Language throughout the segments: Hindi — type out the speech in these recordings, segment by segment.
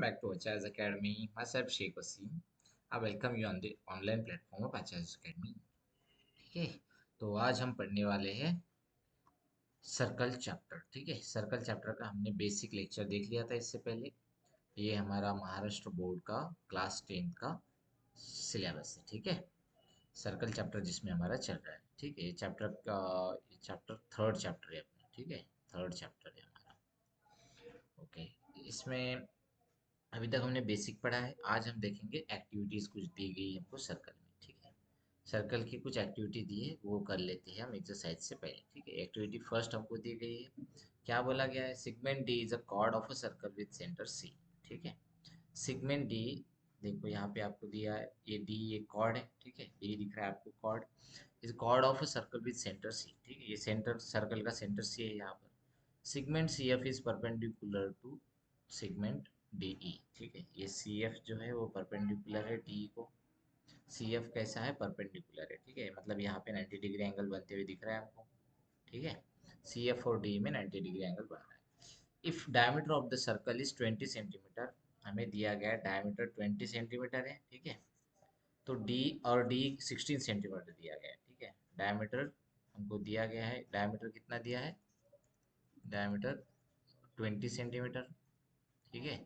back to Achaz Academy. Myself Sheikh Wasim. I welcome you on the online platform of Achaz Academy. ठीक है, तो आज हम पढ़ने वाले हैं सर्कल चैप्टर। ठीक है, सर्कल चैप्टर का हमने बेसिक लेक्चर देख लिया था इससे पहले। ये हमारा महाराष्ट्र बोर्ड का क्लास 10 का सिलेबस है। ठीक है, सर्कल चैप्टर जिसमें हमारा चल रहा है। ठीक है, ये चैप्टर थर्ड चैप्टर है अपना। ठीक है, थर्ड चैप्टर है हमारा। ओके, इसमें अभी तक हमने बेसिक पढ़ा है। आज हम देखेंगे एक्टिविटीज कुछ दी गई है हमको सर्कल में। ठीक है, सर्कल की कुछ एक्टिविटी दी है, वो कर लेते हैं हम एक्सरसाइज से पहले। ठीक है, एक्टिविटी फर्स्ट हमको दी गई है। क्या बोला गया है? Segment D is a chord of a circle with centre C. ठीक है, सेगमेंट डी, देखो यहाँ पे आपको दिया है ये डी, ये कॉर्ड है। ठीक है, डी दिख रहा है आपको chord, is chord of a circle with centre C. ठीक है, ये सेंटर सर्कल का सेंटर सी है यहाँ पर। Segment C F is perpendicular to segment D E. ठीक है, ये सी एफ जो है वो परपेंडिकुलर है डी को। सी एफ कैसा है? परपेंडिकुलर है। ठीक है, मतलब यहाँ पे 90 डिग्री एंगल बनते हुए दिख रहा है हमको। ठीक है, सी एफ और डी में 90 डिग्री एंगल बन रहा है। If diameter of the circle is 20 centimetre, हमें दिया गया है डायमीटर 20 सेंटीमीटर है। ठीक है, तो डी और डी 16 सेंटीमीटर दिया गया है। ठीक है, डायमीटर हमको दिया गया है, डायमीटर कितना दिया है? Diameter 20 centimetre. ठीक है,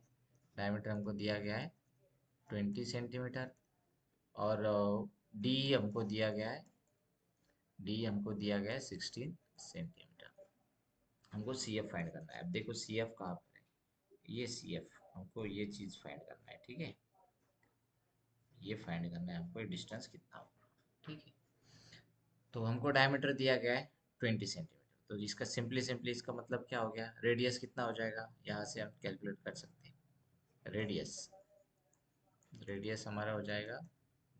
डायमीटर हमको दिया गया है 20 सेंटीमीटर। और डी हमको दिया गया है, डी हमको दिया गया है 16 सेंटीमीटर। हमको सी एफ फाइंड करना है। अब देखो सी एफ कहाँ पर है? ये सी एफ, हमको ये चीज़ फाइंड करना है। ठीक है, ये फाइंड करना है हमको, ये डिस्टेंस कितना होगा। ठीक है, तो हमको डायमीटर दिया गया है 20 सेंटीमीटर, तो इसका सिंपली इसका मतलब क्या हो गया? रेडियस कितना हो जाएगा? यहाँ से हम कैलकुलेट कर सकते हैं। रेडियस, रेडियस हमारा हो जाएगा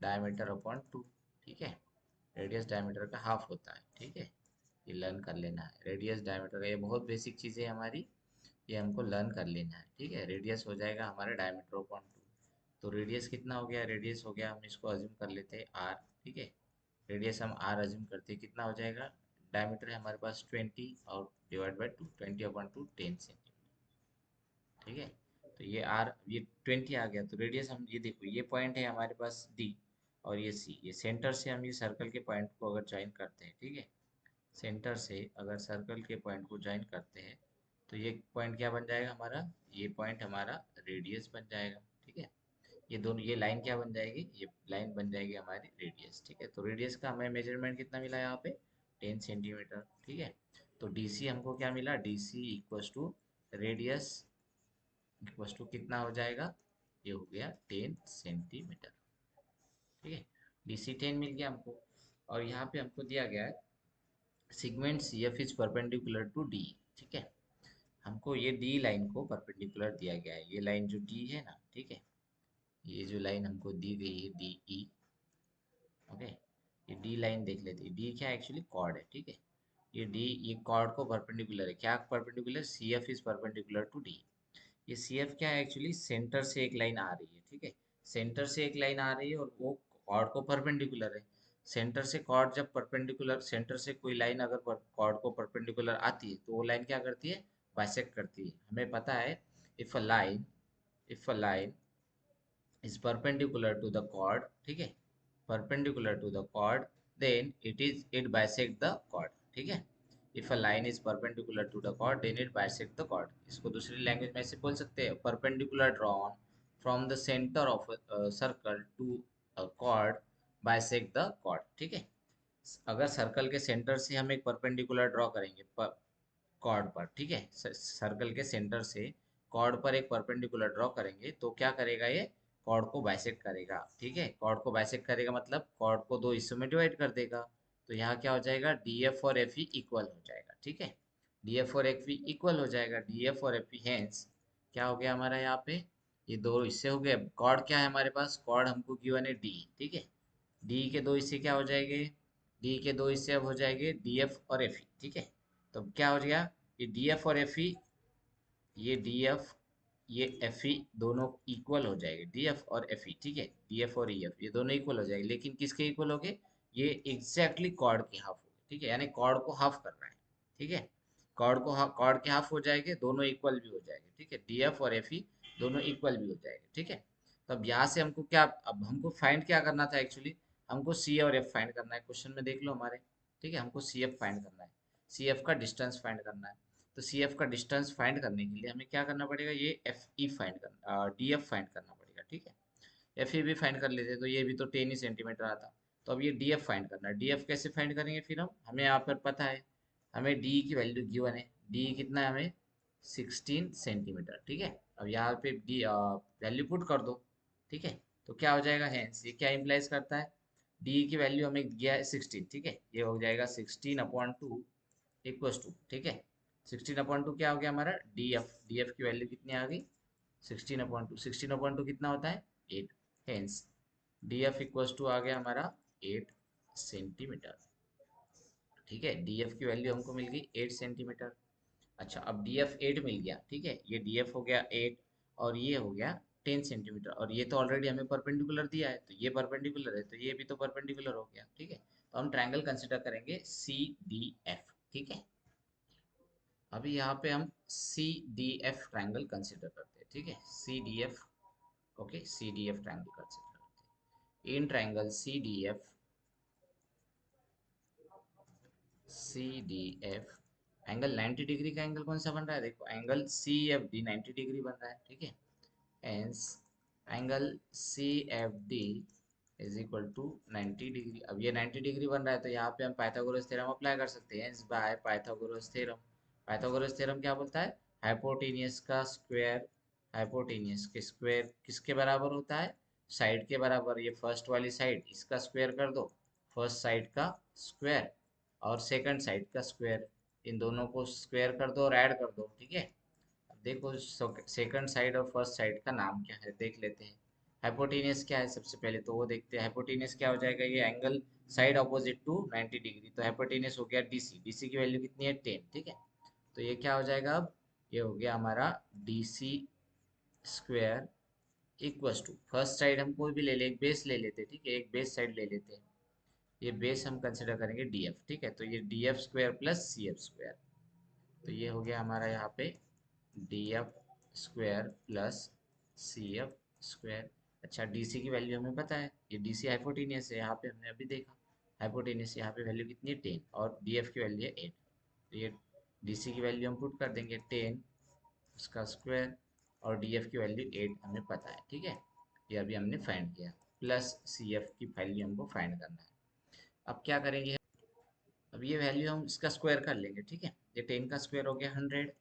डायमीटर अपॉन 2। ठीक है, रेडियस डायमीटर का हाफ होता है। ठीक है, ये लर्न कर लेना है। रेडियस डायमीटर का ये बहुत बेसिक चीज़ है हमारी, ये हमको लर्न कर लेना है। ठीक है, रेडियस हो जाएगा हमारा डायमीटर अपॉन 2। तो रेडियस कितना हो गया? रेडियस हो गया, हम इसको अज्यूम कर लेते हैं आर। ठीक है, रेडियस हम आर अज्यूम करते हैं, कितना हो जाएगा? डायमीटर है हमारे पास 20 और डिवाइड बाई 2, 20 अपॉन 2 10 सेंटीमीटर। ठीक है, तो ये आर, ये 20 आ गया। तो रेडियस हम ये देखो, ये पॉइंट है हमारे पास डी और ये सी, ये सेंटर से हम ये सर्कल के पॉइंट को अगर ज्वाइन करते हैं। ठीक है, सेंटर से अगर सर्कल के पॉइंट को ज्वाइन करते हैं तो ये पॉइंट क्या बन जाएगा हमारा? ये पॉइंट हमारा रेडियस बन जाएगा। ठीक है, ये दोनों, ये लाइन क्या बन जाएगी? ये लाइन बन जाएगी हमारी रेडियस। ठीक है, तो रेडियस का हमें मेजरमेंट कितना मिला यहाँ पे? 10 सेंटीमीटर। ठीक है, तो डी सी हमको क्या मिला? D C equals to radius equals to कितना हो जाएगा? ये हो गया 10 सेंटीमीटर। ठीक है, डी सी 10 मिल गया हमको। और यहाँ पे हमको दिया गया है segment C F is perpendicular to D. ठीक है, हमको ये डी लाइन को परपेंडिकुलर दिया गया है, ये लाइन जो डी है ना। ठीक है, ये जो लाइन हमको दी गई है डी ई। ओके, ये डी लाइन देख लेते हैं। डी क्या एक्चुअली कॉर्ड है। ठीक है, ये डी, ये कॉर्ड को परपेंडिकुलर है। क्या perpendicular? C F is perpendicular to D. ये सी एफ क्या है एक्चुअली? सेंटर से एक लाइन आ रही है। ठीक है, सेंटर से एक लाइन आ रही है और वो कॉर्ड को परपेंडिकुलर है। सेंटर से कॉर्ड जब परपेंडिकुलर, सेंटर से कोई लाइन अगर कॉर्ड को परपेंडिकुलर आती है तो वो लाइन क्या करती है? बाइसेक्ट करती है। हमें पता है, if a line, if a line is perpendicular to the chord, ठीक है, perpendicular to the chord, then it bisect the chord। ठीक है, if a line is perpendicular to the chord then it bisect the chord। इसको दूसरी लैंग्वेज में ऐसे बोल सकते हैं, perpendicular drawn from the center of a circle to a chord bisect the chord। ठीक है, अगर सर्कल के सेंटर से हम एक परपेंडिकुलर ड्रॉ करेंगे कॉर्ड पर। ठीक है, सर्कल के सेंटर से कॉर्ड पर एक परपेंडिकुलर ड्रॉ करेंगे तो क्या करेगा? ये कॉर्ड को बाइसेक्ट करेगा। ठीक है, कॉर्ड को बाइसेक्ट करेगा मतलब कॉर्ड को दो हिस्सों में डिवाइड कर देगा। तो यहाँ क्या हो जाएगा? डी एफ और एफ ई इक्वल हो जाएगा। ठीक है, डी एफ और एफ ई इक्वल हो जाएगा, डी एफ और एफ ई हैंस क्या हो गया हमारा यहाँ पे? ये दो हिस्से हो गए। कॉर्ड क्या है हमारे पास? कॉर्ड हमको गिवन है डी। ठीक है, डी के दो हिस्से क्या हो जाएंगे? डी के दो हिस्से अब हो जाएंगे डी एफ और एफ ई। ठीक है, तो क्या हो गया? ये डी एफ और एफ ई, ये डी एफ, ये एफ ई दोनों इक्वल हो जाएंगे, डी एफ और एफ ई। ठीक है, डी एफ और ई एफ ये दोनों इक्वल हो जाएंगे, लेकिन किसके इक्वल हो गए? ये एग्जैक्टली कॉर्ड के हाफ हो गए। ठीक है, यानी कॉर्ड को हाफ कर रहा है। ठीक है, कॉर्ड के हाफ हो जाएंगे, दोनों इक्वल भी हो जाएंगे। ठीक है, डी एफ और एफ ई दोनों इक्वल भी हो जाएगा, ठीक है। तो अब यहाँ से हमको क्या, अब हमको फाइंड क्या करना था एक्चुअली, हमको सी और एफ फाइंड करना है, क्वेश्चन में देख लो हमारे, ठीक है। हमको सी एफ फाइंड करना है, सी एफ का डिस्टेंस फाइंड करना है। तो सी एफ का डिस्टेंस फाइंड करने के लिए हमें क्या करना पड़ेगा, ये एफ ई फाइंड करना, डी एफ फाइंड करना पड़ेगा, ठीक है। एफ ई भी फाइंड कर लेते तो ये भी तो 10 ही सेंटीमीटर आता। तो अब ये डी एफ फाइंड करना है, डी एफ कैसे फाइंड करेंगे फिर हम, हमें यहाँ पर पता है, हमें डी की वैल्यू गिवन है, डी कितना है हमें 16 सेंटीमीटर, ठीक है। अब यहाँ पे डी वैल्यू पुट कर दो, ठीक है। तो क्या हो जाएगा, हैंस ये क्या इम्प्लाइज करता है, डी की वैल्यू हमें दिया है 16, ठीक है। ये हो जाएगा 16/2 इक्वस टू, ठीक है। 16/2 क्या हो गया हमारा, डी एफ, डी एफ की वैल्यू कितनी आ गई, 16/2, 16/2 कितना होता है 8, hence D F equals to आ गया हमारा 8 सेंटीमीटर, ठीक है। डी एफ की वैल्यू हमको मिल गई 8 सेंटीमीटर। अच्छा, अब डी एफ 8 मिल गया, ठीक है, ये डी एफ हो गया 8 और ये हो गया 10 सेंटीमीटर, और ये तो ऑलरेडी हमें परपेंडिकुलर दिया है, तो ये परपेंडिकुलर है, तो ये भी तो परपेंडिकुलर हो गया, ठीक है। तो हम ट्रायंगल कंसिडर करेंगे सी डी एफ, ठीक है। अभी यहाँ पे हम C D F triangle consider करते हैं, ठीक है, C D F, okay, C D F triangle consider करते हैं। In triangle C D F, C D F angle 90 degree का एंगल कौन सा बन रहा है, देखो angle C F D 90 degree बन रहा है, ठीक है। Hence angle C F D is equal to 90 degree. अब ये 90 डिग्री बन रहा है तो यहाँ पे हम पाइथागोरस थ्योरम अप्लाई कर सकते हैं, hence by Pythagoras theorem. Pythagoras theorem क्या बोलता है, हाइपोटेनियस का स्क्वायर, हाइपोटेनियस के स्क्वायर किसके बराबर होता है, साइड के बराबर। ये फर्स्ट वाली साइड इसका स्क्वायर कर दो, फर्स्ट साइड का स्क्वायर और सेकंड साइड का स्क्वायर, इन दोनों को स्क्वायर कर दो और ऐड कर दो, ठीक है। अब देखो सेकंड साइड और फर्स्ट साइड का नाम क्या है देख लेते हैं। हाइपोटेनियस क्या है सबसे पहले तो वो देखते हैं, हाइपोटेनियस क्या हो जाएगा, ये angle side opposite to 90 degree, तो हाइपोटेनियस हो गया डीसी, डीसी की वैल्यू कितनी है 10, ठीक है। तो ये क्या हो जाएगा, अब ये हो गया हमारा DC square equals to, first side हम कोई भी ले ले, एक बेस ले लेते हैं, ठीक है, एक बेस साइड ले लेते हैं, ये बेस हम कंसिडर करेंगे डीएफ, ठीक है। तो ये DF square plus C F square, तो ये हो गया हमारा यहाँ पे D F square plus C F square. अच्छा, डीसी की वैल्यू हमें पता है, ये डीसी हाइपोटेनियस है, यहाँ पे हमने अभी देखा हाइपोटेनियस, यहाँ पे वैल्यू कितनी है 10 और डीएफ की वैल्यू है 8, तो ये डीसी की वैल्यू हम पुट कर देंगे 10 उसका स्क्वायर और डीएफ की वैल्यू 8 हमें पता है, ठीक है। ये अभी हमने फाइंड किया, प्लस सी एफ की वैल्यू हमको फाइंड करना है। अब क्या करेंगे, अब ये वैल्यू हम इसका स्क्वायर कर लेंगे, ठीक है। ये 10 का स्क्वायर हो गया 100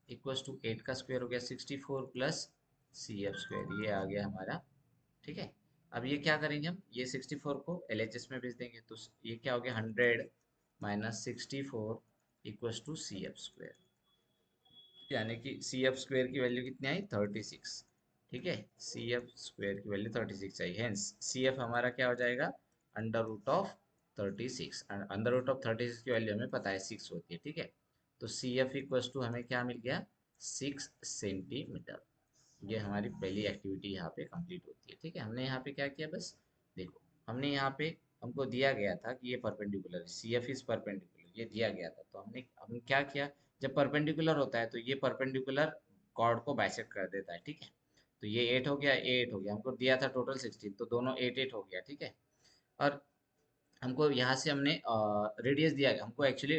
इक्वल्स टू 8 का स्क्वायर हो गया 64 प्लस सी एफ स्क्वायर, ये आ गया हमारा, ठीक है। अब ये क्या करेंगे हम, ये 64 को LHS में भेज देंगे, तो ये क्या हो गया 100 minus 64 equals to C F square, यानी कि सी एफ स्क्वायर की वैल्यू कितनी आई 36, ठीक है। सी एफ स्क्वायर की वैल्यू 36 आई, हेंस सी एफ हमारा क्या हो जाएगा under root of 36, under root of 36 की वैल्यू हमें पता है 6 होती है, ठीक है। तो सी एफ इक्वल्स टू हमें क्या मिल गया 6 सेंटीमीटर। ये हमारी पहली एक्टिविटी यहाँ पे कंप्लीट होती है, ठीक है। हमने यहाँ पे क्या किया, बस देखो हमने यहाँ पे, हमको दिया गया था कि ये परपेंडिकुलर है, सी एफ इज परपेंडिकुलर, ये दिया गया था, तो हमने क्या किया, जब परपेंडिकुलर होता है तो ये परपेंडिकुलर कॉर्ड को बाइसेक्ट कर देता है, ठीक है। तो ये 8 हो गया, ये 8 हो गया, हमको दिया था टोटल 16, तो दोनों 8 8 हो गया, ठीक है। और हमको यहाँ से हमने रेडियस दिया गया, हमको एक्चुअली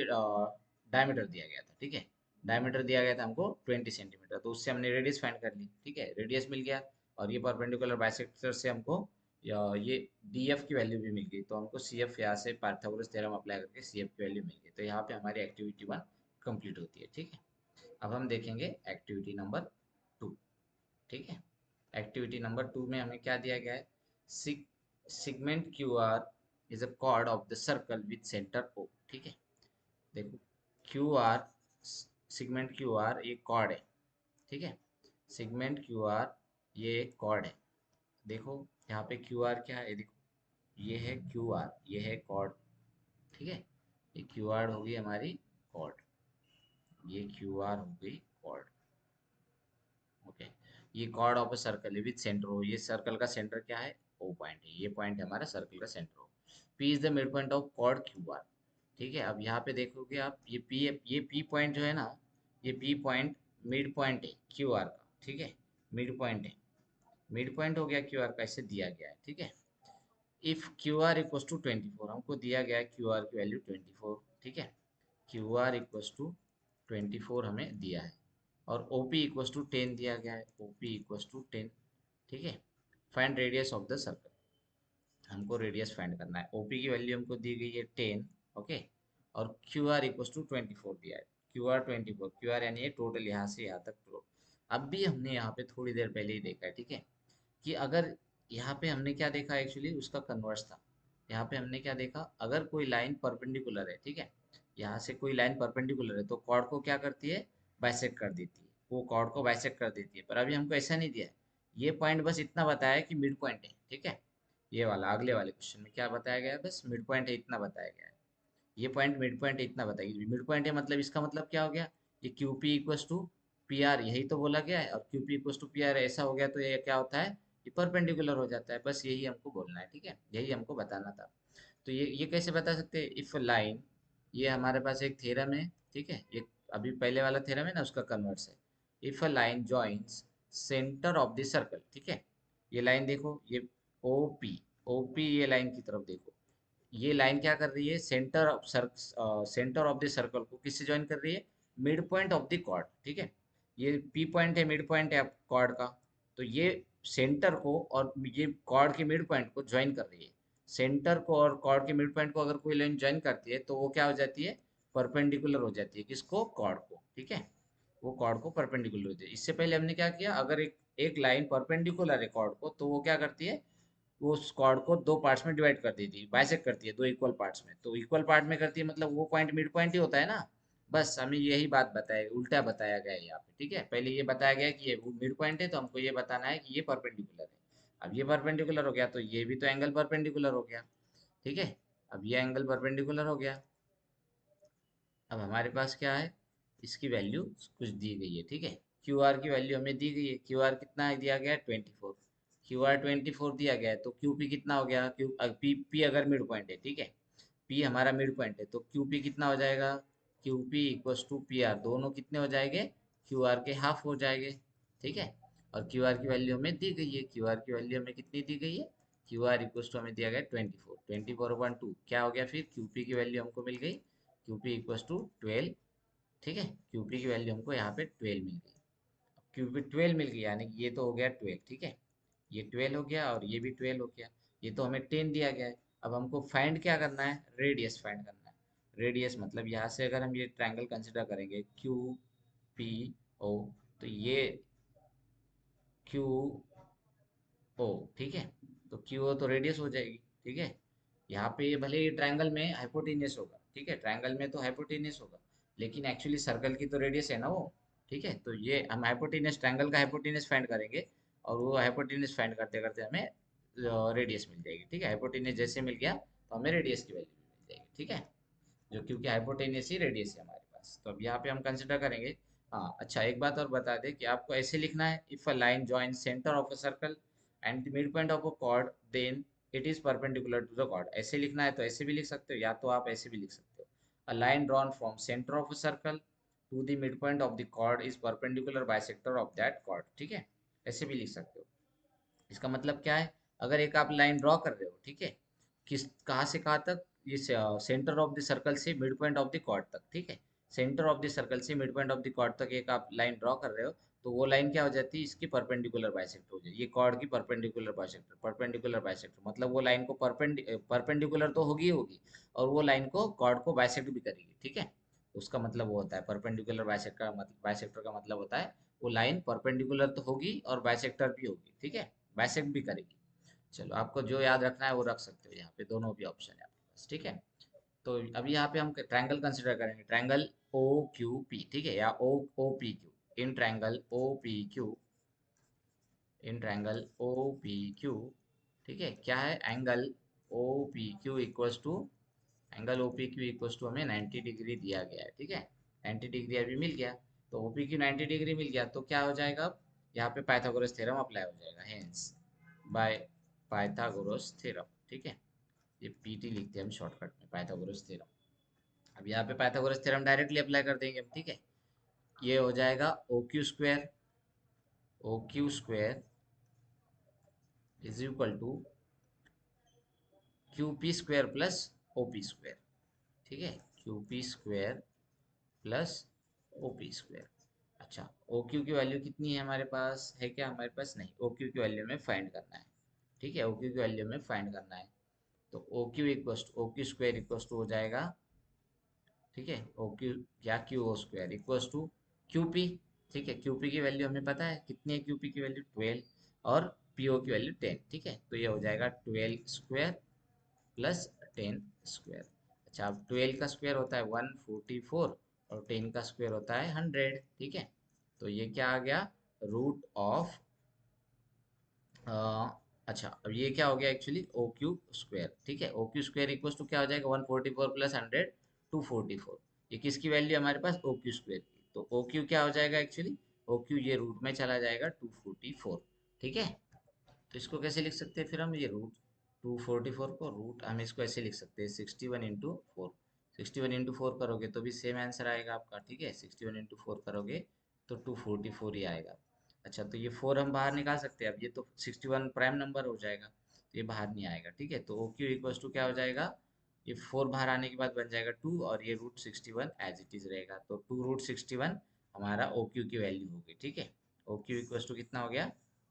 डायमीटर दिया गया था, ठीक है। डायमीटर दिया गया था हमको 20 सेंटीमीटर, तो उससे हमने रेडियस फाइंड कर ली, ठीक है, रेडियस मिल गया। और ये परपेंडिकुलर बाइसेक्टर से हमको ये डी एफ की वैल्यू भी मिल गई, तो हमको सी एफ यहाँ से पाइथागोरस थ्योरम अप्लाई करके सी एफ की वैल्यू मिल गई, तो यहाँ पे हमारी एक्टिविटी 1 कंप्लीट होती है, ठीक है। अब हम देखेंगे एक्टिविटी नंबर 2, ठीक है। एक्टिविटी नंबर 2 में हमें क्या दिया गया है, segment Q R is a chord of the circle with centre O, ठीक है। देखो Q R, segment Q R ये कॉर्ड है, ठीक है। सिगमेंट क्यू आर ये एक कॉर्ड है, देखो यहाँ पे क्यू आर क्या है, देखो ये है क्यू आर, ये है कॉर्ड, ठीक है। ये क्यू आर होगी हमारी कॉर्ड, ये क्यू आर हो गई कॉर्ड, ओके। ये कॉर्ड ऑफ अ सर्कल है विद सेंटर हो, ये सर्कल का सेंटर क्या है ओ पॉइंट है, ये पॉइंट है हमारा सर्कल का सेंटर हो। P is the mid point of chord Q R, ठीक है। अब यहाँ पे देखोगे आप, ये पी पॉइंट जो है ना, ये पी पॉइंट मिड पॉइंट है क्यू आर का, ठीक है। मिड पॉइंट है, मिड पॉइंट हो गया क्यू आर का, इसे दिया गया है, ठीक है। If Q R equals to 24, हमको दिया गया है क्यू आर की वैल्यू 24, ठीक है। क्यू आर इक्वस टू 24 हमें दिया है, और ओ पी इक्वस टू 10 दिया गया है, ओ पी इक्वस टू 10, ठीक है। Find radius of the circle, हमको रेडियस फाइंड करना है। ओपी की वैल्यू हमको दी गई है 10, ओके। और क्यू आर इक्वस टू 24 दिया है, क्यू आर 24, क्यू आर यानी ये टोटल यहाँ से यहाँ तक फ्लो। अब भी हमने यहाँ पे थोड़ी देर पहले ही देखा है, ठीक है, कि अगर यहाँ पे हमने क्या देखा, एक्चुअली उसका कन्वर्स था। यहाँ पे हमने क्या देखा, अगर कोई लाइन परपेंडिकुलर है, ठीक है, यहाँ से कोई लाइन परपेंडिकुलर है तो कॉर्ड को क्या करती है, बाइसेक्ट कर देती है, वो कॉर्ड को बाइसेक्ट कर देती है। पर अभी हमको ऐसा नहीं दिया है, ये पॉइंट बस इतना बताया है कि मिड पॉइंट है, ठीक है। ये वाला अगले वाले क्वेश्चन में क्या बताया गया है, बस मिड पॉइंट है इतना बताया गया है। ये पॉइंट मिड पॉइंट है इतना बताइए, मिड पॉइंट है मतलब इसका मतलब क्या हो गया, ये Q P equals to P R, यही तो बोला गया है। और Q P equals to P R ऐसा हो गया तो ये क्या होता है, ये परपेंडिकुलर हो जाता है, बस यही हमको बोलना है, ठीक है, यही हमको बताना था। तो ये कैसे बता सकते हैं, इफ लाइन, ये हमारे पास एक थ्योरम है, ठीक है, ये अभी पहले वाला थ्योरम है ना, उसका कन्वर्स है। If a line joins centre of the circle, ठीक है, ये लाइन देखो, ये ओ पी, ओ पी, ये लाइन की तरफ देखो, ये लाइन क्या कर रही है, सेंटर ऑफ द सर्कल को किससे ज्वाइन कर रही है, mid point of the chord, ठीक है। ये पी पॉइंट है, मिड पॉइंट है कॉर्ड का, तो ये सेंटर को और ये कॉर्ड के मिड पॉइंट को ज्वाइन कर रही है। सेंटर को और कॉर्ड के मिड पॉइंट को अगर कोई लाइन ज्वाइन करती है तो वो क्या हो जाती है, परपेंडिकुलर हो जाती है, किसको, कॉर्ड को, ठीक है, वो कॉर्ड को परपेंडिकुलर होती है। इससे पहले हमने क्या किया, अगर एक एक लाइन परपेंडिकुलर है कॉर्ड को तो वो क्या करती है, वो उस कॉर्ड को दो पार्ट्स में डिवाइड कर देती है, बाइसेक्ट करती है दो इक्वल पार्ट्स में, तो इक्वल पार्ट में करती है मतलब वो पॉइंट मिड पॉइंट ही होता है ना। बस हमें यही बात बताया, उल्टा बताया गया है यहाँ पे, ठीक है। पहले ये बताया गया है कि ये मिड पॉइंट है, तो हमको ये बताना है कि ये परपेंडिकुलर है। अब ये परपेंडिकुलर हो गया तो ये भी तो एंगल परपेंडिकुलर हो गया, ठीक है। अब ये एंगल परपेंडिकुलर हो गया। अब हमारे पास क्या है, इसकी वैल्यू कुछ दी गई है, ठीक है। क्यू आर की वैल्यू हमें दी गई है, क्यू आर कितना दिया गया है, 24। क्यू आर 24 दिया गया है तो क्यू पी कितना हो गया, क्यू पी पी अगर मिड पॉइंट है, ठीक है, पी हमारा मिड पॉइंट है तो क्यू पी कितना हो जाएगा, Q P equals to P R, दोनों कितने हो जाएंगे, क्यू आर के हाफ हो जाएंगे, ठीक है। और क्यू आर की वैल्यू हमें दी गई है, क्यू आर की वैल्यू हमें कितनी दी गई है, क्यू आर इक्वस टू हमें दिया गया 24, 24/2 क्या हो गया, फिर क्यू पी की वैल्यू हमको मिल गई, क्यू पी इक्वस टू 12, ठीक है। क्यू पी की वैल्यू हमको यहाँ पे 12 मिल गई। क्यू पी 12 मिल गई यानी कि ये तो हो गया 12, ठीक है, ये 12 हो गया और ये भी 12 हो गया। ये तो हमें 10 दिया गया है। अब हमको फाइंड क्या करना है, रेडियस फाइंड करना है। रेडियस मतलब यहाँ से अगर हम ये ट्रायंगल कंसिडर करेंगे क्यू पी ओ, तो ये क्यू ओ, ठीक है, तो क्यू ओ तो रेडियस हो जाएगी, ठीक है। यहाँ पे ये भले ही ट्रायंगल में हाइपोटेनियस होगा, ठीक है, ट्रायंगल में तो हाइपोटेनियस होगा, लेकिन एक्चुअली सर्कल की तो रेडियस है ना वो, ठीक है। तो ये हम हाइपोटेनियस, ट्रायंगल का हाइपोटेनियस फाइंड करेंगे, और वो हाइपोटेनियस फाइंड करते करते हमें रेडियस मिल जाएगी, ठीक है। हाइपोटेनियस जैसे मिल गया तो हमें रेडियस की वैल्यू मिल जाएगी, ठीक है, जो क्योंकि हाइपोटेनियस ही रेडियस है हमारे पास। तो अब यहाँ पे हम कंसिडर करेंगे। हाँ अच्छा, एक बात और बता दें कि आपको ऐसे लिखना है, if a line join centre of a circle and the mid point of a chord then it is perpendicular to the chord. ऐसे लिखना है तो ऐसे भी लिख सकते हो, या तो आप ऐसे भी लिख सकते हो, a line drawn from centre of a circle to the mid point of the chord is perpendicular bisector of that chord, ठीक है, ऐसे भी लिख सकते हो। इसका मतलब क्या है, अगर एक आप लाइन ड्रॉ कर रहे हो, ठीक है, किस कहाँ से कहाँ तक, ये सेंटर ऑफ द सर्कल से mid point of the chord तक, ठीक है, सेंटर ऑफ द सर्कल से mid point of the chord तक एक आप लाइन ड्रॉ कर रहे हो, तो वो लाइन क्या हो जाती है, इसकी परपेंडिकुलर बाइसेक्टर हो जाएगी, ये कॉर्ड की परपेंडिकुलर बाइसेक्टर, परपेंडिकुलर बाइसेक्टर मतलब वो लाइन को परपेंडिकुलर तो होगी ही होगी, और वो लाइन को कॉर्ड को बाइसेक्ट भी करेगी, ठीक है। उसका मतलब वो होता है परपेंडिकुलर बाइसेक्टर का मतलब, बाइसेक्टर का मतलब होता है वो लाइन परपेंडिकुलर तो होगी और बाइसेक्टर भी होगी, ठीक है, बाइसेक्ट भी करेगी। चलो आपको जो याद रखना है वो रख सकते हो, यहाँ पे दोनों भी ऑप्शन है आपके पास, ठीक है। तो अभी यहाँ पे हम ट्रायंगल कंसिडर करेंगे, ट्रायंगल ओ क्यू पी, ठीक है, या O P Q, in triangle O P Q, in triangle O P Q, ठीक है, क्या है, angle O P Q equals to, angle O P Q equals to हमें 90 डिग्री दिया गया है, ठीक है, 90 डिग्री अभी मिल गया। तो ओ पी क्यू 90 डिग्री मिल गया तो क्या हो जाएगा, अब यहाँ पे पाइथागोरस थ्योरम अप्लाई हो जाएगा, हेंस बाय पाइथागोरस थ्योरम, ठीक है। ये पीटी लिखते हैं हम शॉर्टकट में, पाइथागोरस थ्योरम। अब यहाँ पे पाइथागोरस थ्योरम डायरेक्टली अप्लाई कर देंगे हम, ठीक है। ये हो जाएगा O Q square, O Q square is equal to Q P square plus O P square. ठीक है, Q P square plus O P square. अच्छा, ओ क्यू की वैल्यू कितनी है हमारे पास, है क्या हमारे पास, नहीं, ओ क्यू की वैल्यू में फाइंड करना है। ठीक है, ओ क्यू की वैल्यू में फाइंड करना है। तो O Q equals O Q square equals to हो जाएगा, ठीक है, ओ क्यू या Q O square equals to Q P. ठीक है, क्यू पी की वैल्यू हमें पता है कितनी है, क्यू पी की वैल्यू 12 और पी ओ की वैल्यू 10। ठीक है, तो ये हो जाएगा 12 स्क्वायर प्लस 10 स्क्वायर। अच्छा, अब 12 का स्क्वायर होता है 144 और 10 का स्क्वायर होता है 100। ठीक है, तो ये क्या आ गया, रूट ऑफ, अच्छा अब ये क्या हो गया एक्चुअली, ओ क्यू स्क्वायर। ठीक है, O Q square equal to क्या हो जाएगा, 144 प्लस 100 244। ये किसकी वैल्यू हमारे पास, ओ क्यू स्क्वायर की। तो ओ क्यू क्या हो जाएगा एक्चुअली, ओ क्यू ये रूट में चला जाएगा 244। ठीक है, तो इसको कैसे लिख सकते हैं फिर हम, ये रूट 244 को रूट हम इसको ऐसे लिख सकते हैं 61 इंटू 4। 61 इंटू 4 करोगे तो भी सेम आंसर आएगा आपका। ठीक है, 61 इंटू 4 करोगे तो 244 ही आएगा। अच्छा, तो ये 4 हम बाहर निकाल सकते हैं, अब ये तो 61 प्राइम नंबर हो जाएगा तो ये बाहर नहीं आएगा। ठीक है, तो ओ क्यू इक्वल्स टू क्या हो जाएगा, ये 4 बाहर आने के बाद बन जाएगा 2 और ये रूट 61 एज इट इज रहेगा। तो 2 रूट 61 हमारा ओ क्यू की वैल्यू होगी। ठीक है, ओ क्यू इक्वल्स टू कितना हो गया,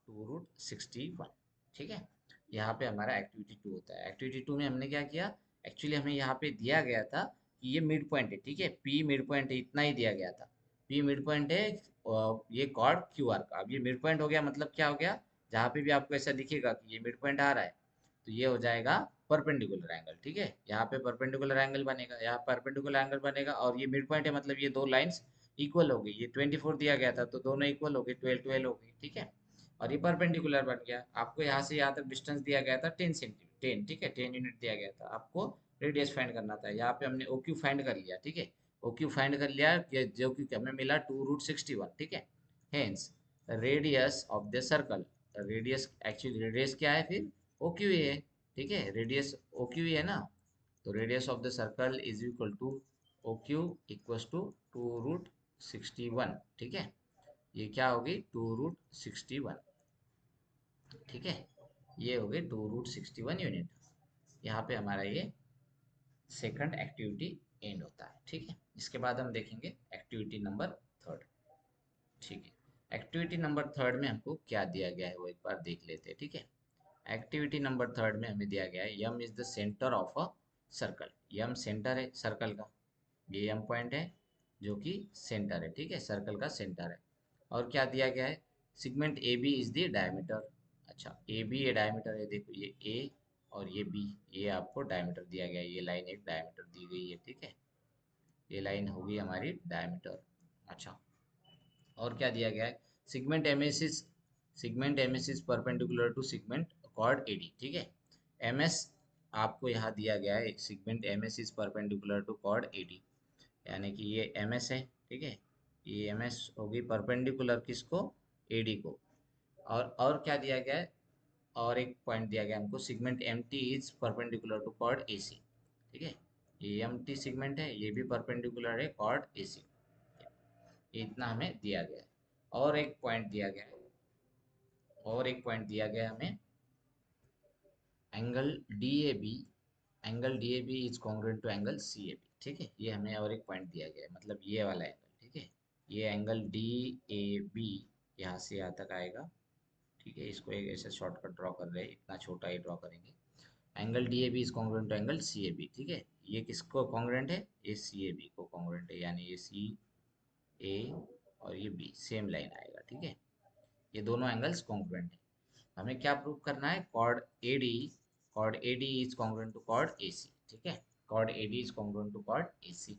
2 रूट 61। ठीक है, यहाँ पे हमारा एक्टिविटी 2 होता है। एक्टिविटी 2 में हमने क्या किया, एक्चुअली हमें यहाँ पे दिया गया था कि ये मिड पॉइंट है। ठीक है, पी मिड पॉइंट है, इतना ही दिया गया था, पी मिड पॉइंट है ये कॉर्ड क्यू आर का। अब ये मिड पॉइंट हो गया, मतलब क्या हो गया, जहाँ पे भी आपको ऐसा दिखेगा कि ये मिड पॉइंट आ रहा है तो ये हो जाएगा परपेंडिकुलर एंगल। ठीक है, यहाँ पे परपेंडिकुलर एंगल बनेगा, यहाँ परपेंडिकुलर एंगल बनेगा और ये मिड पॉइंट है, मतलब ये दो लाइंस इक्वल हो गई। ये 24 दिया गया था तो दोनों इक्वल हो गए, 12 12 हो गई। ठीक है, और ये परपेंडिकुलर बन गया। आपको यहाँ से यहाँ तक डिस्टेंस दिया गया था 10 सेंटीमीटर, 10। ठीक है, 10 यूनिट दिया गया था, आपको रेडियस फाइंड करना था। यहाँ पे हमने ओ क्यू फाइंड कर लिया। ठीक है, ओ क्यू फाइंड कर लिया जो कि हमें मिला 2 रूट 61। ठीक है, hence radius of the circle, radius actually radius क्या है फिर, ओ क्यू ही है। ठीक है, रेडियस ओ क्यू ही है ना, तो radius of the circle is equal to O Q equal to 2 root 61। ठीक है, ये क्या होगी, 2 रूट 61। ठीक है, ये हो गए 2 रूट 61 यूनिट। यहाँ पे हमारा ये सेकंड एक्टिविटी एंड होता है। ठीक है, इसके बाद हम देखेंगे एक्टिविटी नंबर थर्ड। ठीक है, एक्टिविटी नंबर थर्ड में हमको क्या दिया गया है वो एक बार देख लेते हैं। ठीक है, एक्टिविटी नंबर थर्ड में हमें दिया गया है M is the centre of a circle. M centre है सर्कल का, ये यम पॉइंट है जो कि सेंटर है। ठीक है, सर्कल का सेंटर है। और क्या दिया गया है, segment A B is the diameter. अच्छा, ए बी ये डायमीटर है, देखो ये ए और ये बी, ये आपको डायमीटर दिया गया है, ये लाइन एक डायमीटर दी गई है। ठीक है, ये लाइन होगी हमारी डायमीटर। अच्छा, और क्या दिया गया है, segment M S is perpendicular to segment chord A D. ठीक है, एम एस आपको यहाँ दिया गया है, segment M S is perpendicular to chord A D, यानी कि ये एम एस है। ठीक है, ये एम एस होगी परपेंडिकुलर किसको, ए डी को। और क्या दिया गया है, और एक पॉइंट दिया गया हमको, segment M T is perpendicular to chord A C. ठीक है, ये एम टी सिगमेंट है, ये भी परपेंडिकुलर है कॉर्ड ए सी। ये इतना हमें दिया गया है। और एक पॉइंट दिया गया है, और एक पॉइंट दिया गया है हमें, angle D A B, angle D A B is congruent to angle C A B. ठीक है, ये हमें और एक पॉइंट दिया गया है, मतलब ये वाला एंगल। ठीक है, ये एंगल डी ए बी यहाँ से यहाँ तक आएगा। ठीक है, इसको एक ऐसे शॉर्टकट ड्रॉ कर रहे हैं, इतना छोटा ही ड्रॉ करेंगे। Angle D A B is congruent to angle C A B. ठीक है, ये किसको कॉन्ग्रुएंट है, ये सी ए बी को कॉन्ग्रुएंट है, यानी ये सी ए और ये बी सेम लाइन आएगा। ठीक है, ये दोनों एंगल्स कॉन्ग्रुएंट है। हमें क्या प्रूव करना है, chord A D is congruent to chord A C. ठीक है, chord A D is congruent to chord A C.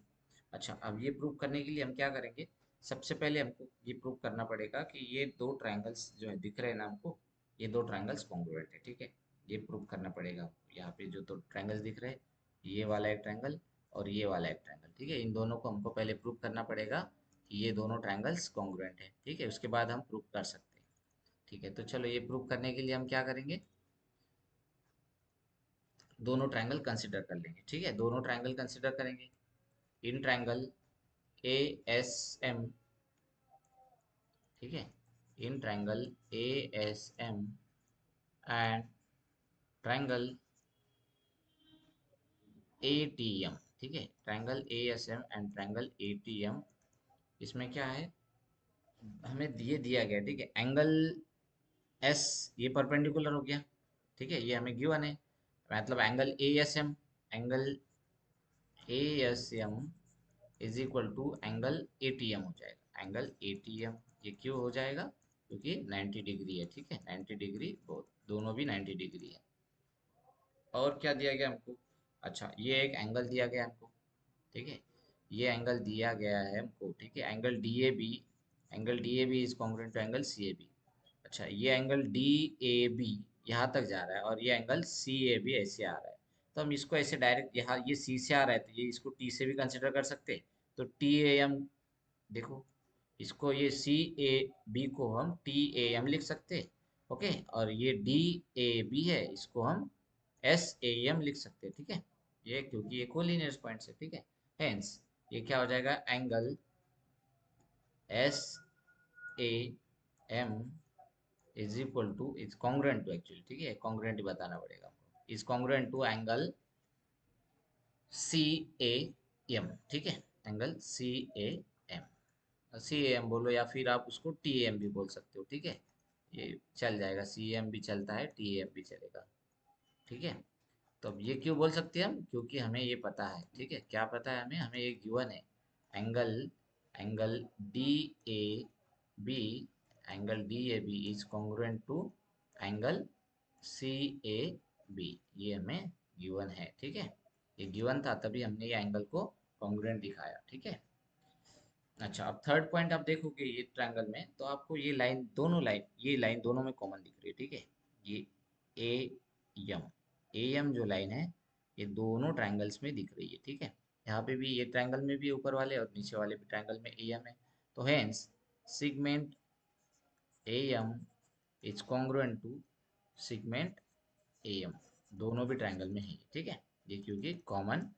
अच्छा, अब ये प्रूव करने के लिए हम क्या करेंगे, सबसे पहले हमको ये प्रूव करना पड़ेगा कि ये दो ट्रायंगल्स जो है दिख रहे हैं ना हमको, ये दो ट्रायंगल्स कॉन्ग्रुएंट है। ठीक है, ये प्रूव करना पड़ेगा। यहाँ पे जो दो ट्रायंगल्स दिख रहे हैं, ये वाला एक ट्रायंगल और ये वाला एक ट्रायंगल। ठीक है, इन दोनों को हमको पहले प्रूव करना पड़ेगा कि ये दोनों ट्रायंगल्स कॉन्ग्रुएंट है। ठीक है, उसके बाद हम प्रूव कर सकते हैं। ठीक है, तो चलो ये प्रूव करने के लिए हम क्या करेंगे, दोनों ट्रायंगल कंसिडर कर लेंगे। ठीक है, दोनों ट्रायंगल कंसिडर करेंगे। इन ट्रायंगल ए एस एम, ठीक है, इन triangle A S M and triangle A T M. ठीक है, triangle A S M and triangle A T M, इसमें क्या है, हमें दिए दिया गया, ठीक है, एंगल एस ये परपेंडिकुलर हो गया, ठीक है, ये हमें गिवन है, मतलब angle A S M, angle A S M is equal to angle A T M हो जाएगा, एंगल ए टी एम। ये क्यों हो जाएगा, क्योंकि 90 डिग्री है, ठीक है, 90 डिग्री, दोनों भी 90 डिग्री है। और क्या दिया गया हमको, अच्छा ये एक एंगल दिया गया हमको, ठीक है, ये एंगल दिया गया है हमको, ठीक है, angle D A B, angle D A B is congruent to angle C A B. अच्छा ये एंगल डी ए बी यहाँ तक जा रहा है और ये एंगल सी ए बी ऐसे आ रहा है, तो हम इसको ऐसे डायरेक्ट, यहाँ ये सी से आ रहा है तो ये इसको टी से भी कंसिडर कर सकते हैं, तो टी ए एम, देखो इसको, ये सी ए बी को हम टी ए एम लिख सकते हैं, ओके, और ये डी ए बी है, इसको हम एस ए एम लिख सकते हैं, ठीक है, ये क्योंकि ये कोलिनियर पॉइंट्स है, ठीक है, हेंस ये क्या हो जाएगा, angle S A M is equal to, is congruent to, actually ठीक है, कॉन्ग्रुएंट ही बताना पड़ेगा हमको, is congruent to angle C A M, ठीक है, angle C A M, C A M बोलो या फिर आप उसको टी ए एम भी बोल सकते हो, ठीक है, ये चल जाएगा, सी एम भी चलता है, टी ए एम भी चलेगा, ठीक है। तो अब ये क्यों बोल सकते हैं हम, क्योंकि हमें ये पता है, ठीक है, क्या पता है हमें, हमें ये गिवन है, angle angle D A B, angle D A B is congruent to angle C A B, ये हमें गिवन है, ठीक है, ये गिवन था तभी हमने ये एंगल को कॉन्ग्रुएंट दिखाया, ठीक है। अच्छा अब थर्ड पॉइंट आप देखोगे ये ट्रायंगल में, तो आपको ये लाइन, दोनों लाइन, ये लाइन दोनों में कॉमन दिख रही है, ठीक है, ये ए एम, ए एम जो लाइन है ये दोनों ट्रायंगल्स में दिख रही है, ठीक है, यहाँ पे भी ये ट्रायंगल में भी ऊपर वाले और नीचे वाले भी ट्रायंगल में ए एम है, तो hence segment A M is congruent to segment A M, दोनों भी ट्रायंगल में है, ठीक है, ये क्योंकि कॉमन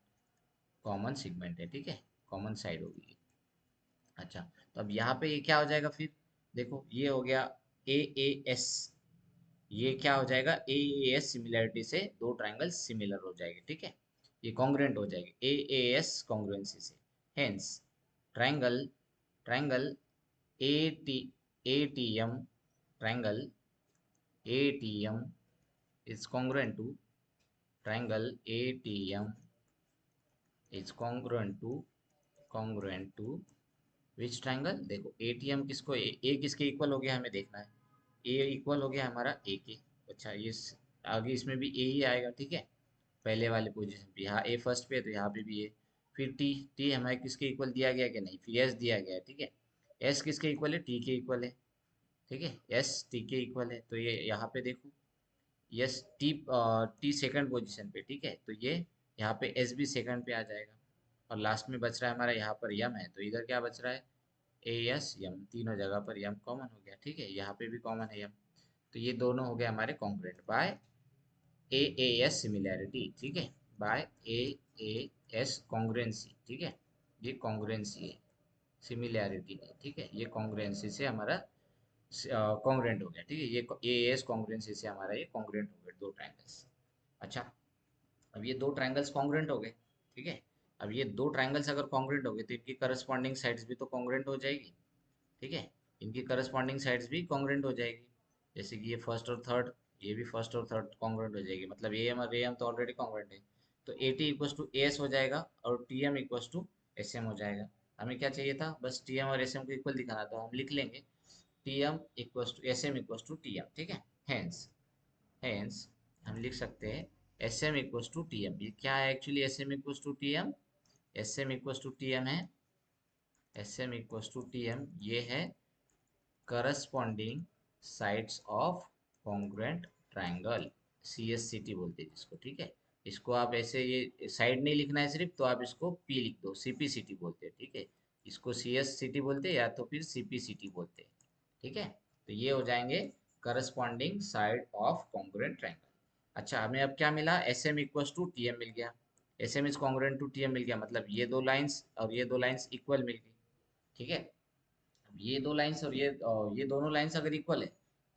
कॉमन सिगमेंट है, ठीक है, कॉमन साइड होगी। अच्छा तो अब यहाँ पे ये क्या हो जाएगा फिर, देखो ये हो गया ए ए एस, ये क्या हो जाएगा, ए ए एस सिमिलरिटी से दो ट्रायंगल सिमिलर हो जाएंगे, ठीक है, ये कॉन्ग्रुएंट हो जाएंगे ए ए एस कॉन्ग्रुएंसी से, hence triangle triangle A T A T M, triangle A T M is congruent to triangle A T M is congruent to which triangle, देखो एटीएम किसको, ए किसके इक्वल हो गया हमें देखना है, ए इक्वल हो गया हमारा ए के, अच्छा ये आगे इसमें भी ए ही आएगा, ठीक है, पहले वाले पोजीशन पे, यहाँ ए फर्स्ट पे है तो यहाँ पे भी ए, फिर टी, टी हमारे किसके इक्वल दिया गया कि नहीं, फिर एस दिया गया है, ठीक है, एस किसके इक्वल है, टी के इक्वल है, ठीक है, एस टी के इक्वल है, तो ये यहाँ पे देखो, yes T, T second position पे, ठीक है, तो ये यहाँ पे एस भी सेकंड पे आ जाएगा, और लास्ट में बच रहा है हमारा यहाँ पर यम है, तो इधर क्या बच रहा है, ए एस यम, तीनों जगह पर यम कॉमन हो गया, ठीक है, यहाँ पे भी कॉमन है यम, तो ये दोनों हो गए हमारे congruent by A A S similarity, ठीक है, by A A S congruency, ठीक है, ये कॉन्ग्रुएंसी है, सिमिलैरिटी नहीं, ठीक है, ये कॉन्ग्रुएंसी से हमारा कॉन्ग्रुएंट हो गया, ठीक है, ये ए एस कॉन्ग्रुएंसी से हमारा ये कॉन्ग्रुएंट हो गए दो ट्रायंगल्स। अच्छा अब ये दो ट्रायंगल्स कॉन्ग्रुएंट हो गए, ठीक है, अब ये दो ट्रायंगल्स अगर कॉन्ग्रुएंट हो गए तो इनकी करस्पॉन्डिंग साइड्स भी तो कॉन्ग्रुएंट हो जाएगी, ठीक है, इनकी करस्पॉन्डिंग साइड्स भी कॉन्ग्रुएंट हो जाएगी, जैसे कि ये फर्स्ट और थर्ड, ये भी फर्स्ट और थर्ड कॉन्ग्रुएंट हो जाएगी, मतलब ए एम और ए एम तो ऑलरेडी कॉन्ग्रुएंट है, तो A T equals to A S हो जाएगा और T M equals to S M हो जाएगा। हमें क्या चाहिए था, बस टी एम और एस एम को इक्वल दिखाना था, हम लिख लेंगे T M equals to S M equals to T M, ठीक है, हेंस हेंस हम लिख सकते हैं S M equals to T M, ये क्या है actually, S M equals to T M, S M equals to T M है, S M equals to T M ये है corresponding sides of congruent triangle, C S C T बोलते हैं जिसको, ठीक है, इसको आप ऐसे ये साइड नहीं लिखना है सिर्फ, तो आप इसको पी लिख दो, सी पी सी टी बोलते हैं, ठीक है, इसको सी एस सी टी बोलते हैं या तो फिर सी पी सी टी बोलते हैं, ठीक है, तो ये हो जाएंगे corresponding side of congruent triangle. अच्छा हमें अब क्या मिला, S M equals to T M मिल गया, S M is congruent to T M मिल गया, मतलब ये दो लाइंस और ये दो लाइंस इक्वल मिल गई, ठीक है, ये दो लाइंस और ये दोनों लाइंस अगर इक्वल है,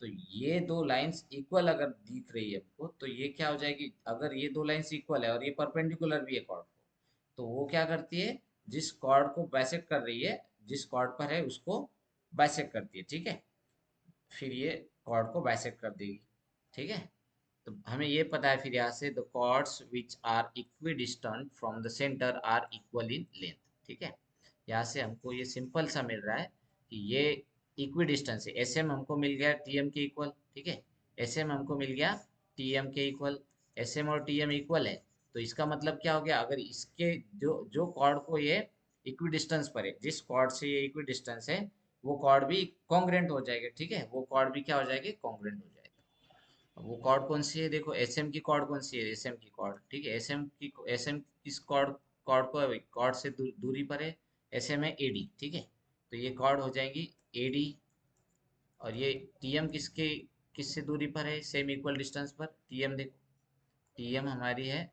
तो ये दो लाइंस इक्वल अगर दिख रही है हमको, तो ये क्या हो जाएगी, अगर ये दो लाइंस इक्वल है और ये परपेंडिकुलर भी है कॉर्ड को, तो वो क्या करती है, जिस कॉर्ड को बाइसेक्ट कर रही है, जिस कॉर्ड पर है उसको बाइसेक्ट करती है, ठीक है। फिर ये कॉर्ड को बाइसेक्ट कर देगी, ठीक है। तो हमें ये पता है फिर यहाँ से, the chords which are equidistant from the centre are equal in length, ठीक है। यहाँ से हमको ये सिंपल सा मिल रहा है कि ये इक्विडिस्टेंस है, एस एम हमको मिल गया टी एम के इक्वल, ठीक है। एस एम हमको मिल गया टी एम के इक्वल, एस एम और टी एम इक्वल है। तो इसका मतलब क्या हो गया, अगर इसके जो जो कॉर्ड को ये इक्विडिस्टेंस पर है, जिस कॉर्ड से ये इक्विडिस्टेंस है, वो कॉर्ड भी कॉन्ग्रुएंट हो जाएगा, ठीक है। वो कॉर्ड भी क्या हो जाएगी, कॉन्ग्रुएंट हो जाएगा। अब वो कॉर्ड कौन सी है, देखो एस एम की कॉर्ड कौन सी है, एस एम की कॉर्ड, ठीक है। एस एम किस कॉर्ड, कॉर्ड को कॉर्ड से दूरी पर है, एस एम है ए डी, ठीक है। तो ये कॉर्ड हो जाएंगी ए डी, और ये टी एम किससे दूरी पर है, सेम इक्वल डिस्टेंस पर। टी एम देखो, टी एम हमारी है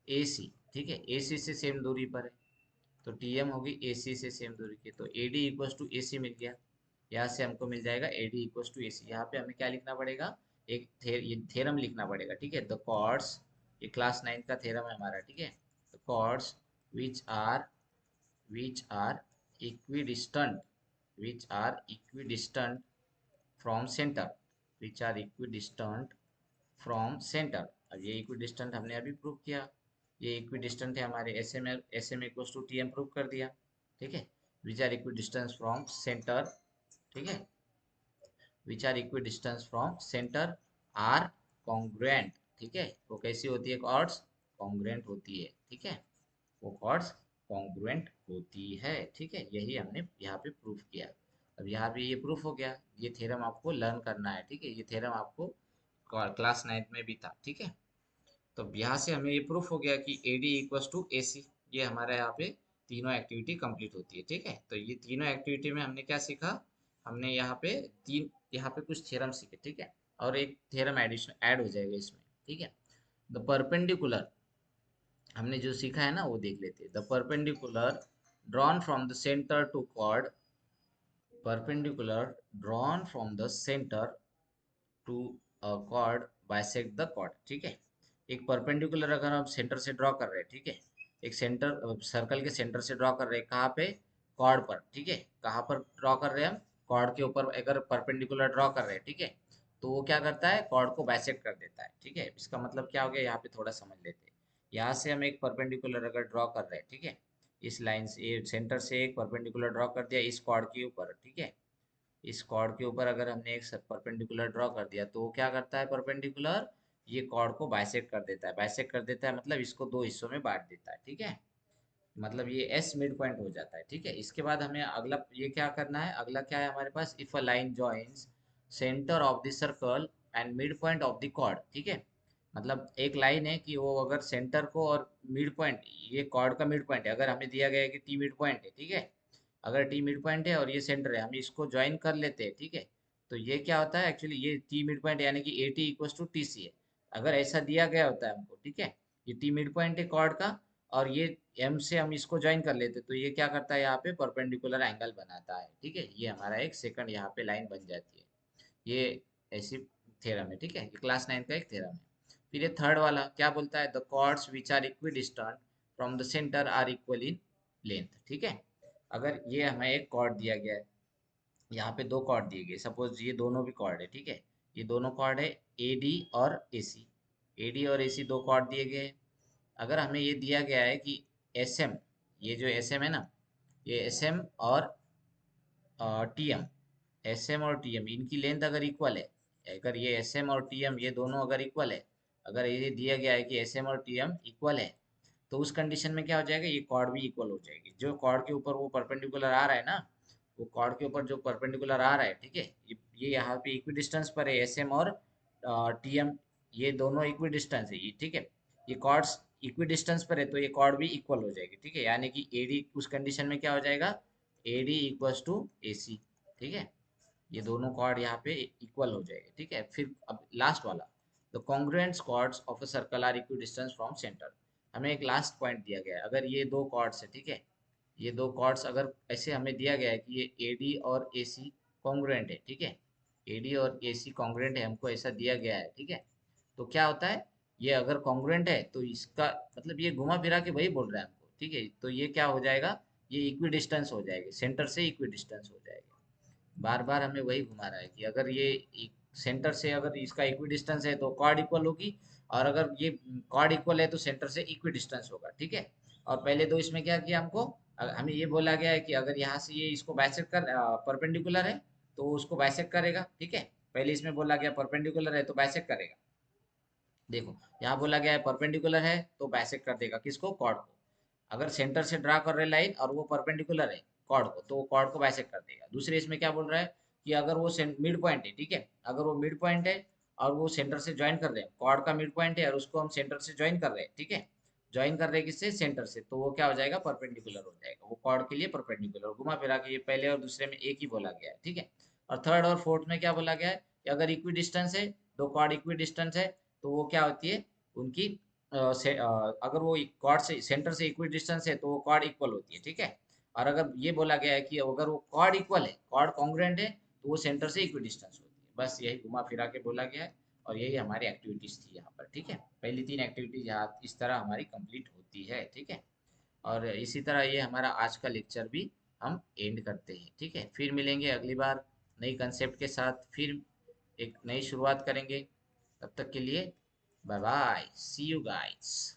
ए सी, ठीक है, ए सी से सेम दूरी पर है। तो टी एम होगी ए सी से सेम दूरी की, तो ए डी इक्वल्स टू ए सी मिल गया। यहाँ से हमको मिल जाएगा ए डी इक्वल्स टू ए सी। यहाँ पे हमें क्या लिखना पड़ेगा, ये थ्योरम लिखना पड़ेगा, ठीक है। द कॉर्ड्स, ये क्लास 9 का थ्योरम है हमारा, ठीक है। The chords which are which are equidistant which are equidistant from centre, which are equidistant from centre. अब ये इक्विडिस्टेंट हमने अभी प्रूव किया, ये इक्विडिस्टेंट है हमारे, S M equals to T M prove कर दिया, ठीक है। Which are equidistance from centre, ठीक है, which are equidistance from centre are congruent, ठीक है। वो कैसी होती है कॉर्ड्स, कॉन्ग्रुएंट होती है, ठीक है। वो कॉर्ड्स कॉन्ग्रुएंट होती है, ठीक है। यही हमने यहाँ पे प्रूफ किया। अब यहाँ पे ये प्रूफ हो गया, ये थ्योरम आपको लर्न करना है, ठीक है। ये थ्योरम आपको क्लास 9 में भी था, ठीक है। तो यहाँ से हमें ये प्रूफ हो गया कि ए डी इक्वल्स टू ए सी। ये हमारे यहाँ पे तीनों एक्टिविटी कंप्लीट होती है, ठीक है। तो ये तीनों एक्टिविटी में हमने क्या सीखा, हमने यहाँ पे यहाँ पे कुछ थ्योरम सीखे, ठीक है। और एक थ्योरम एडिशन ऐड हो जाएगा इसमें, ठीक है। द परपेंडिकुलर, हमने जो सीखा है ना वो देख लेते हैं। The perpendicular drawn from the centre to chord, perpendicular drawn from the centre to chord bisect the chord, ठीक है। एक परपेंडिकुलर अगर हम सेंटर से ड्रॉ कर रहे हैं, ठीक है, एक सेंटर सर्कल के सेंटर से ड्रॉ कर रहे हैं, कहाँ पे, कॉर्ड पर, ठीक है। कहाँ पर ड्रॉ कर रहे हैं हम, कॉर्ड के ऊपर अगर परपेंडिकुलर ड्रॉ कर रहे हैं, ठीक है, तो वो क्या करता है, कॉर्ड को बाइसेक्ट कर देता है, ठीक है। इसका मतलब क्या हो गया, यहाँ पे थोड़ा समझ लेते हैं। यहाँ से हम एक परपेंडिकुलर अगर ड्रॉ कर रहे हैं, ठीक है, इस लाइन से, ये सेंटर से एक परपेंडिकुलर ड्रॉ कर दिया इस कॉर्ड के ऊपर, ठीक है। इस कॉर्ड के ऊपर अगर हमने एक परपेंडिकुलर ड्रॉ कर दिया, तो वो क्या करता है, परपेंडिकुलर ये कॉर्ड को बाइसेक्ट कर देता है। बाइसेक्ट कर देता है मतलब इसको दो हिस्सों में बांट देता है, ठीक है। मतलब ये एस मिड पॉइंट हो जाता है, ठीक है। इसके बाद हमें अगला ये क्या करना है, अगला क्या है हमारे पास, if a line joins centre of the circle and mid point of the chord, ठीक है। मतलब एक लाइन है कि वो अगर सेंटर को और मिड पॉइंट, ये कॉर्ड का मिड पॉइंट है, अगर हमें दिया गया है कि टी मिड पॉइंट है, ठीक है। अगर टी मिड पॉइंट है और ये सेंटर है, हम इसको ज्वाइन कर लेते हैं, ठीक है। तो ये क्या होता है एक्चुअली, ये टी मिड पॉइंट यानी कि A T equals to T C है। अगर ऐसा दिया गया होता है हमको, ठीक है, ये टी मिड पॉइंट है कॉर्ड का, और ये एम से हम इसको ज्वाइन कर लेते, तो ये क्या करता है, यहाँ पे परपेंडिकुलर एंगल बनाता है, ठीक है। ये हमारा एक सेकंड यहाँ पे लाइन बन जाती है। ये ऐसी थ्योरम है, ठीक है। ये क्लास 9 का एक थ्योरम है। फिर ये थर्ड वाला क्या बोलता है, the chords which are equidistant from the centre are equal in length, ठीक है। अगर ये हमें एक कॉर्ड दिया गया है, यहाँ पे दो कॉर्ड दिए गए, सपोज ये दोनों भी कॉर्ड है, ठीक है। ये दोनों कॉर्ड है ए डी और ए सी, ए डी और ए सी दो कॉर्ड दिए गए हैं। अगर हमें ये दिया गया है कि एस एम, ये जो एस एम है ना, ये एस एम और टी एम, एस एम और टी एम इनकी लेंथ अगर इक्वल है, अगर ये एस एम और टी एम ये दोनों अगर इक्वल है, अगर ये दिया गया है कि एस एम और टी एम इक्वल है, तो उस कंडीशन में क्या हो जाएगा, ये कॉर्ड भी इक्वल हो जाएगी। जो कॉर्ड के ऊपर वो परपेंडिकुलर आ रहा है ना, वो कॉर्ड के ऊपर जो परपेंडिकुलर आ रहा है, ठीक है, ये यहाँ पे इक्वी डिस्टेंस पर है, एस एम और टी एम, ये दोनों इक्वी डिस्टेंस है, ये ठीक है। ये कॉर्ड्स इक्वी डिस्टेंस पर है, तो ये कॉर्ड भी इक्वल हो जाएगी, ठीक है। यानी कि ए डी उस कंडीशन में क्या हो जाएगा, A D equals to A C, ठीक है। ये दोनों कॉर्ड यहाँ पे इक्वल हो जाएंगे, ठीक है। फिर अब लास्ट वाला, the congruent chords of a circle are equidistance from centre. हमें एक लास्ट पॉइंट दिया गया है, अगर ये दो कॉर्ड्स है, ठीक है, ये दो कॉर्ड्स अगर ऐसे हमें दिया गया है कि ये एडी और एसी कॉन्ग्रुएंट है, ठीक है, एडी और एसी कॉन्ग्रुएंट है, हमको ऐसा दिया गया है, ठीक है। तो क्या होता है, ये अगर कॉन्ग्रुएंट है तो इसका मतलब ये घुमा फिरा के वही बोल रहा है हमको, ठीक है। तो ये क्या हो जाएगा, ये इक्वी डिस्टेंस हो जाएगी, सेंटर से इक्वी डिस्टेंस हो जाएगी। बार बार हमें वही घुमा रहा है कि अगर ये सेंटर से अगर इसका इक्वी डिस्टेंस है तो कॉर्ड इक्वल होगी, और अगर ये कॉर्ड इक्वल है तो सेंटर से इक्वी डिस्टेंस होगा, ठीक है। और पहले दो इसमें क्या किया हमको, हमें ये बोला गया है कि अगर यहाँ से ये इसको बाइसेक्ट कर परपेंडिकुलर है तो उसको बाइसेक्ट करेगा, ठीक है। पहले इसमें बोला गया परपेंडिकुलर है तो बाइसेक्ट करेगा। देखो, यहाँ बोला गया है परपेंडिकुलर है तो बाइसेक्ट कर देगा, किसको, कॉर्ड को। अगर सेंटर से ड्रा कर रहे लाइन और वो परपेंडिकुलर है कॉर्ड को, तो वो कॉर्ड को बाइसेक्ट कर देगा। दूसरे इसमें क्या बोल रहा है कि अगर वो मिड पॉइंट है, ठीक है, अगर वो मिड पॉइंट है और वो सेंटर से ज्वाइन कर रहे हैं, कॉर्ड का मिड पॉइंट है और उसको हम सेंटर से ज्वाइन कर रहे हैं, ठीक है, ज्वाइन कर रहे हैं किससे, सेंटर से, तो वो क्या हो जाएगा, परपेंडिकुलर हो जाएगा, वो कॉर्ड के लिए परपेंडिकुलर। घुमा फिरा के ये पहले और दूसरे में एक ही बोला गया है, ठीक है। और थर्ड और फोर्थ में क्या बोला गया है कि अगर इक्वी डिस्टेंस है, दो कॉर्ड इक्वी डिस्टेंस है, तो वो क्या होती है उनकी अगर वो कॉर्ड से सेंटर से इक्वी डिस्टेंस है तो वो कॉर्ड इक्वल होती है, ठीक है। और अगर ये बोला गया है कि अगर वो कॉर्ड इक्वल है, कॉर्ड कॉन्ग्रुएंट है, तो वो सेंटर से इक्वी डिस्टेंस होती है। बस यही घुमा फिरा के बोला गया है, और यही हमारी एक्टिविटीज थी यहाँ पर, ठीक है। पहली तीन एक्टिविटीज यहाँ इस तरह हमारी कंप्लीट होती है, ठीक है। और इसी तरह ये हमारा आज का लेक्चर भी हम एंड करते हैं, ठीक है। फिर मिलेंगे अगली बार नई कंसेप्ट के साथ, फिर एक नई शुरुआत करेंगे। तब तक के लिए bye bye, see you guys.